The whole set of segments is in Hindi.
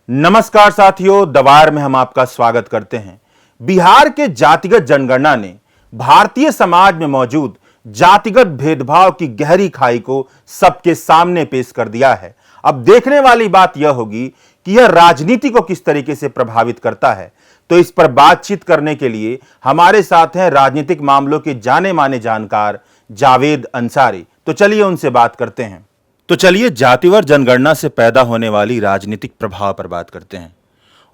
नमस्कार साथियों, दवार में हम आपका स्वागत करते हैं। बिहार के जातिगत जनगणना ने भारतीय समाज में मौजूद जातिगत भेदभाव की गहरी खाई को सबके सामने पेश कर दिया है। अब देखने वाली बात यह होगी कि यह राजनीति को किस तरीके से प्रभावित करता है। तो इस पर बातचीत करने के लिए हमारे साथ हैं राजनीतिक मामलों के जाने माने जानकार जावेद अंसारी। तो चलिए उनसे बात करते हैं। तो चलिए जातिवार जनगणना से पैदा होने वाली राजनीतिक प्रभाव पर बात करते हैं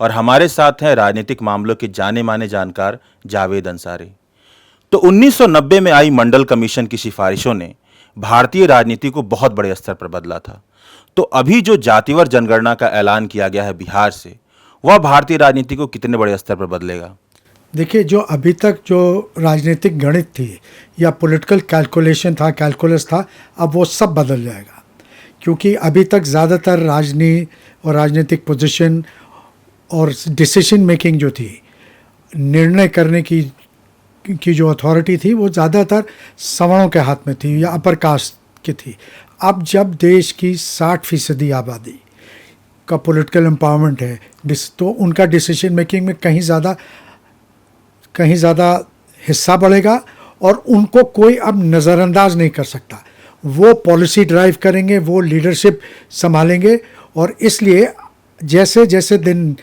और हमारे साथ हैं राजनीतिक मामलों के जाने माने जानकार जावेद अंसारी। तो 1990 में आई मंडल कमीशन की सिफारिशों ने भारतीय राजनीति को बहुत बड़े स्तर पर बदला था। तो अभी जो जातिवार जनगणना का ऐलान किया गया है बिहार से, वह भारतीय राजनीति को कितने बड़े स्तर पर बदलेगा? देखिए, जो अभी तक जो राजनीतिक गणित थी या पॉलिटिकल कैलकुलेशन था, कैलकुलस था, अब वो सब बदल जाएगा। क्योंकि अभी तक ज़्यादातर राजनीति और राजनीतिक पोजीशन और डिसीजन मेकिंग जो थी, निर्णय करने की जो अथॉरिटी थी, वो ज़्यादातर सवर्णों के हाथ में थी या अपर कास्ट की थी। अब जब देश की 60% आबादी का पॉलिटिकल एम्पावरमेंट है, तो उनका डिसीजन मेकिंग में कहीं ज़्यादा हिस्सा बढ़ेगा और उनको कोई अब नज़रअंदाज नहीं कर सकता। वो पॉलिसी ड्राइव करेंगे, वो लीडरशिप संभालेंगे। और इसलिए जैसे जैसे दिन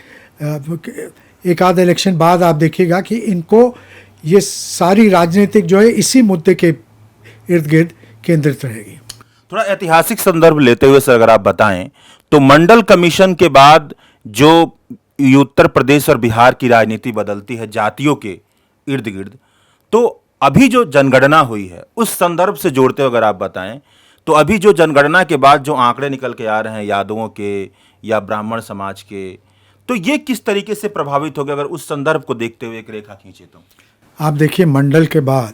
एक आध इलेक्शन बाद आप देखिएगा कि इनको ये सारी राजनीतिक जो है इसी मुद्दे के इर्द गिर्द केंद्रित रहेगी। थोड़ा ऐतिहासिक संदर्भ लेते हुए सर अगर आप बताएं, तो मंडल कमीशन के बाद जो उत्तर प्रदेश और बिहार की राजनीति बदलती है जातियों के इर्द गिर्द, तो अभी जो जनगणना हुई है उस संदर्भ से जोड़ते हुए अगर आप बताएं, तो अभी जो जनगणना के बाद जो आंकड़े निकल के आ रहे हैं यादवों के या ब्राह्मण समाज के, तो ये किस तरीके से प्रभावित हो गए? अगर उस संदर्भ को देखते हुए एक रेखा खींचे तो आप देखिए, मंडल के बाद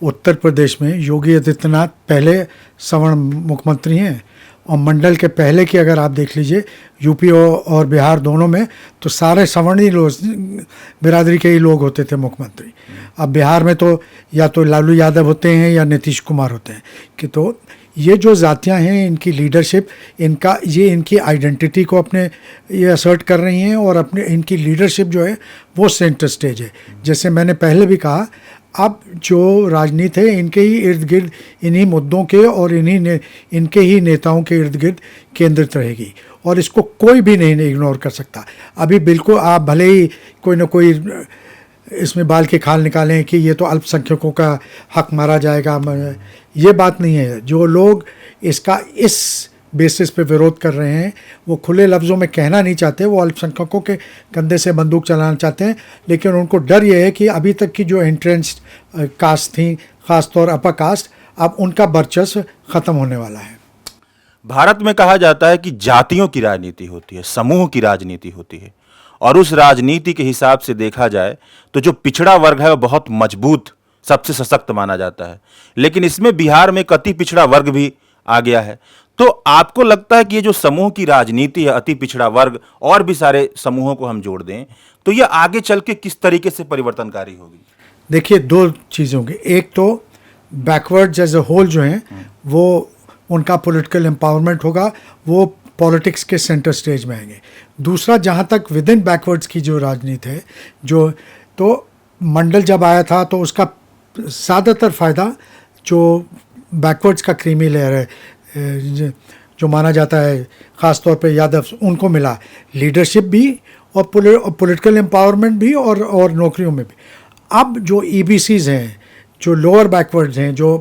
उत्तर प्रदेश में योगी आदित्यनाथ पहले सवर्ण मुख्यमंत्री हैं और मंडल के पहले की अगर आप देख लीजिए यूपी और बिहार दोनों में, तो सारे सवर्णी लोग, बिरादरी के ही लोग होते थे मुख्यमंत्री। अब बिहार में तो या तो लालू यादव होते हैं या नीतीश कुमार होते हैं कि तो ये जो जातियां हैं, इनकी लीडरशिप, इनकी आइडेंटिटी को अपने ये असर्ट कर रही हैं और अपने इनकी लीडरशिप जो है वो सेंटर स्टेज है। जैसे मैंने पहले भी कहा, अब जो राजनीति है इनके ही इर्द गिर्द, इन्हीं मुद्दों के और इनके ही नेताओं के इर्द गिर्द केंद्रित रहेगी और इसको कोई भी नहीं इग्नोर कर सकता। अभी बिल्कुल आप भले ही कोई ना कोई इसमें बाल की खाल निकालें कि ये तो अल्पसंख्यकों का हक मारा जाएगा, ये बात नहीं है। जो लोग इसका इस बेसिस पे विरोध कर रहे हैं वो खुले लफ्ज़ों में कहना नहीं चाहते, वो अल्पसंख्यकों के कंधे से बंदूक चलाना चाहते हैं, लेकिन उनको डर ये है कि अभी तक की जो एंट्रेंस्ड कास्ट थी, ख़ासतौर अपर कास्ट, अब उनका वर्चस्व ख़त्म होने वाला है। भारत में कहा जाता है कि जातियों की राजनीति होती है, समूह की राजनीति होती है, और उस राजनीति के हिसाब से देखा जाए तो जो पिछड़ा वर्ग है वो बहुत मजबूत, सबसे सशक्त माना जाता है। लेकिन इसमें बिहार में एक अति पिछड़ा वर्ग भी आ गया है। तो आपको लगता है कि ये जो समूह की राजनीति है, अति पिछड़ा वर्ग और भी सारे समूहों को हम जोड़ दें, तो ये आगे चल के किस तरीके से परिवर्तनकारी होगी? देखिए, दो चीज़ें होंगी। एक तो बैकवर्ड एज ए होल जो हैं वो उनका पॉलिटिकल एम्पावरमेंट होगा, वो पॉलिटिक्स के सेंटर स्टेज में आएंगे। दूसरा, जहाँ तक विद इन बैकवर्ड्स की जो राजनीति है, जो तो मंडल जब आया था तो उसका ज़्यादातर फ़ायदा जो बैकवर्ड्स का क्रीमी लेयर है, जो माना जाता है ख़ास तौर पे यादव, उनको मिला लीडरशिप भी और पॉलिटिकल एम्पावरमेंट भी और नौकरियों में भी। अब जो EBCs हैं, जो लोअर बैकवर्ड्स हैं, जो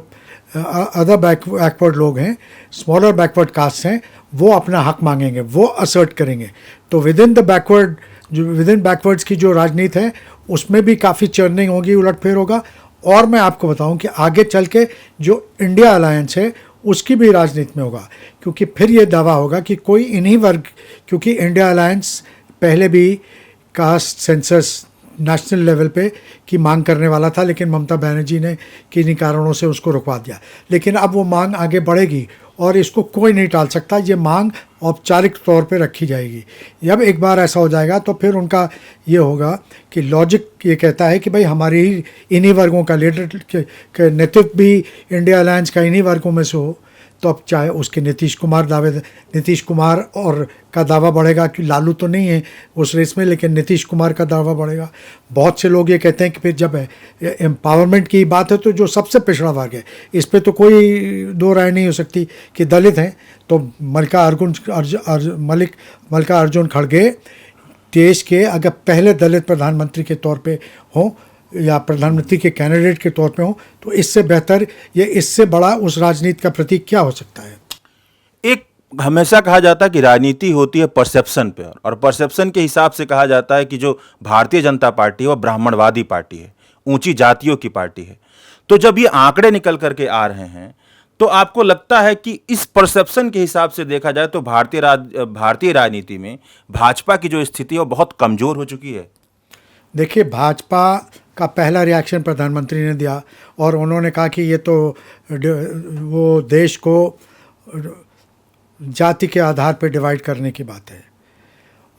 अदर बैकवर्ड लोग हैं, स्मॉलर बैकवर्ड कास्ट हैं, वो अपना हक मांगेंगे, वो असर्ट करेंगे। तो विद इन बैकवर्ड्स की जो राजनीति है उसमें भी काफ़ी चर्निंग होगी, उलटफेर होगा। और मैं आपको बताऊं कि आगे चल के जो इंडिया अलायंस है उसकी भी राजनीति में होगा, क्योंकि फिर ये दावा होगा कि कोई इन्हीं वर्ग, क्योंकि इंडिया अलायंस पहले भी कास्ट सेंसस नेशनल लेवल पे की मांग करने वाला था, लेकिन ममता बनर्जी ने किन्हीं कारणों से उसको रुकवा दिया। लेकिन अब वो मांग आगे बढ़ेगी और इसको कोई नहीं टाल सकता। ये मांग औपचारिक तौर पे रखी जाएगी। जब एक बार ऐसा हो जाएगा तो फिर उनका ये होगा कि लॉजिक ये कहता है कि भाई हमारी इन्हीं वर्गों का लीडर नेतृत्व भी इंडिया अलायंस का इन्हीं वर्गों में से हो, तो अब चाहे उसके नीतीश कुमार और का दावा बढ़ेगा कि लालू तो नहीं है उस रेस में, लेकिन नीतीश कुमार का दावा बढ़ेगा। बहुत से लोग ये कहते हैं कि फिर जब एम्पावरमेंट की बात है तो जो सबसे पिछड़ा वर्ग है, इस पे तो कोई दो राय नहीं हो सकती कि दलित हैं, तो मल्लिकार्जुन खड़गे देश के अगर पहले दलित प्रधानमंत्री के तौर पे हों या प्रधानमंत्री के कैंडिडेट के तौर पे हों, तो इससे बेहतर ये इससे बड़ा उस राजनीति का प्रतीक क्या हो सकता है। एक हमेशा कहा जाता है कि राजनीति होती है परसेप्शन पे, और परसेप्शन के हिसाब से कहा जाता है कि जो भारतीय जनता पार्टी है वो ब्राह्मणवादी पार्टी है, ऊंची जातियों की पार्टी है। तो जब ये आंकड़े निकल करके आ रहे हैं तो आपको लगता है कि इस परसेप्शन के हिसाब से देखा जाए तो भारतीय राजनीति में भाजपा की जो स्थिति है वो बहुत कमजोर हो चुकी है? देखिए, भाजपा का पहला रिएक्शन प्रधानमंत्री ने दिया और उन्होंने कहा कि ये तो वो देश को जाति के आधार पर डिवाइड करने की बात है।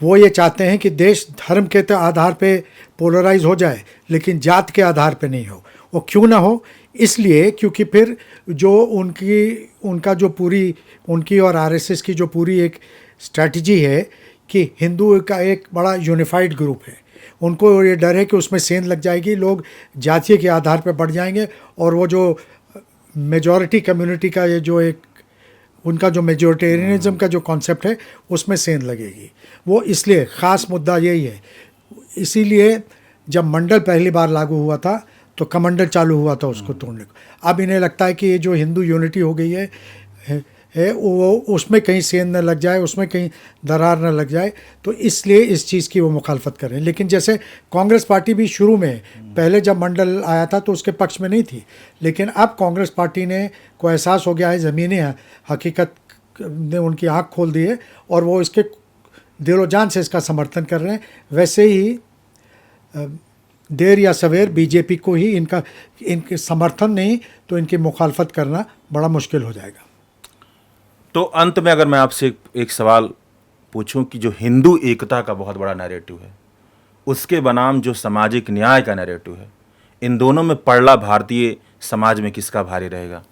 वो ये चाहते हैं कि देश धर्म के आधार पे पोलराइज हो जाए, लेकिन जात के आधार पे नहीं हो। वो क्यों ना हो? इसलिए क्योंकि फिर जो उनकी और आरएसएस की जो पूरी एक स्ट्रैटेजी है कि हिंदू का एक बड़ा यूनिफाइड ग्रुप है, उनको ये डर है कि उसमें सेंध लग जाएगी, लोग जातीय के आधार पर बढ़ जाएंगे और वो जो मेजॉरिटी कम्युनिटी का ये जो एक उनका जो मेजोरिटेरियनिज्म का जो कॉन्सेप्ट है उसमें सेंध लगेगी। वो इसलिए ख़ास मुद्दा यही है। इसीलिए जब मंडल पहली बार लागू हुआ था तो कमंडल चालू हुआ था उसको तोड़ने को। अब इन्हें लगता है कि ये जो हिंदू यूनिटी हो गई है वो उसमें कहीं सेंध न लग जाए, उसमें कहीं दरार न लग जाए, तो इसलिए इस चीज़ की वो मुखालफत कर रहे हैं। लेकिन जैसे कांग्रेस पार्टी भी शुरू में पहले जब मंडल आया था तो उसके पक्ष में नहीं थी, लेकिन अब कांग्रेस पार्टी को एहसास हो गया है, ज़मीनी हकीकत ने उनकी आँख खोल दी है और वो इसके दिलो जान से इसका समर्थन कर रहे हैं। वैसे ही देर या सवेर बीजेपी को ही इनके समर्थन नहीं तो इनकी मुखालफत करना बड़ा मुश्किल हो जाएगा। तो अंत में अगर मैं आपसे एक सवाल पूछूं कि जो हिंदू एकता का बहुत बड़ा नैरेटिव है, उसके बनाम जो सामाजिक न्याय का नैरेटिव है, इन दोनों में पड़ला भारतीय समाज में किसका भारी रहेगा?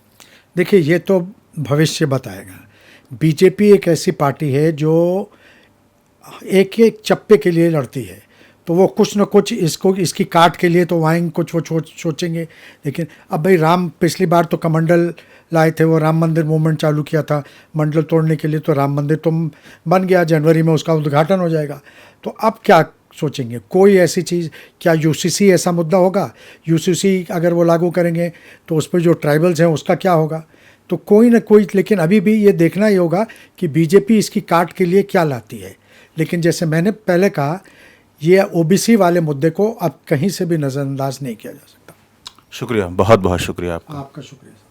देखिए, ये तो भविष्य बताएगा। बीजेपी एक ऐसी पार्टी है जो एक एक चप्पे के लिए लड़ती है, तो वो कुछ न कुछ इसकी काट के लिए तो आएंगे, कुछ वो सोचेंगे। लेकिन अब भाई पिछली बार तो कमंडल लाए थे, वो राम मंदिर मूवमेंट चालू किया था मंडल तोड़ने के लिए, तो राम मंदिर तो बन गया, जनवरी में उसका उद्घाटन हो जाएगा। तो अब क्या सोचेंगे? कोई ऐसी चीज़, क्या यूसीसी ऐसा मुद्दा होगा? यूसीसी अगर वो लागू करेंगे तो उस पर जो ट्राइबल्स हैं उसका क्या होगा? तो कोई ना कोई, लेकिन अभी भी ये देखना ही होगा कि बीजेपी इसकी काट के लिए क्या लाती है। लेकिन जैसे मैंने पहले कहा, ये ओबीसी वाले मुद्दे को अब कहीं से भी नज़रअंदाज नहीं किया जा सकता। शुक्रिया, बहुत बहुत शुक्रिया आपका। आपका शुक्रिया।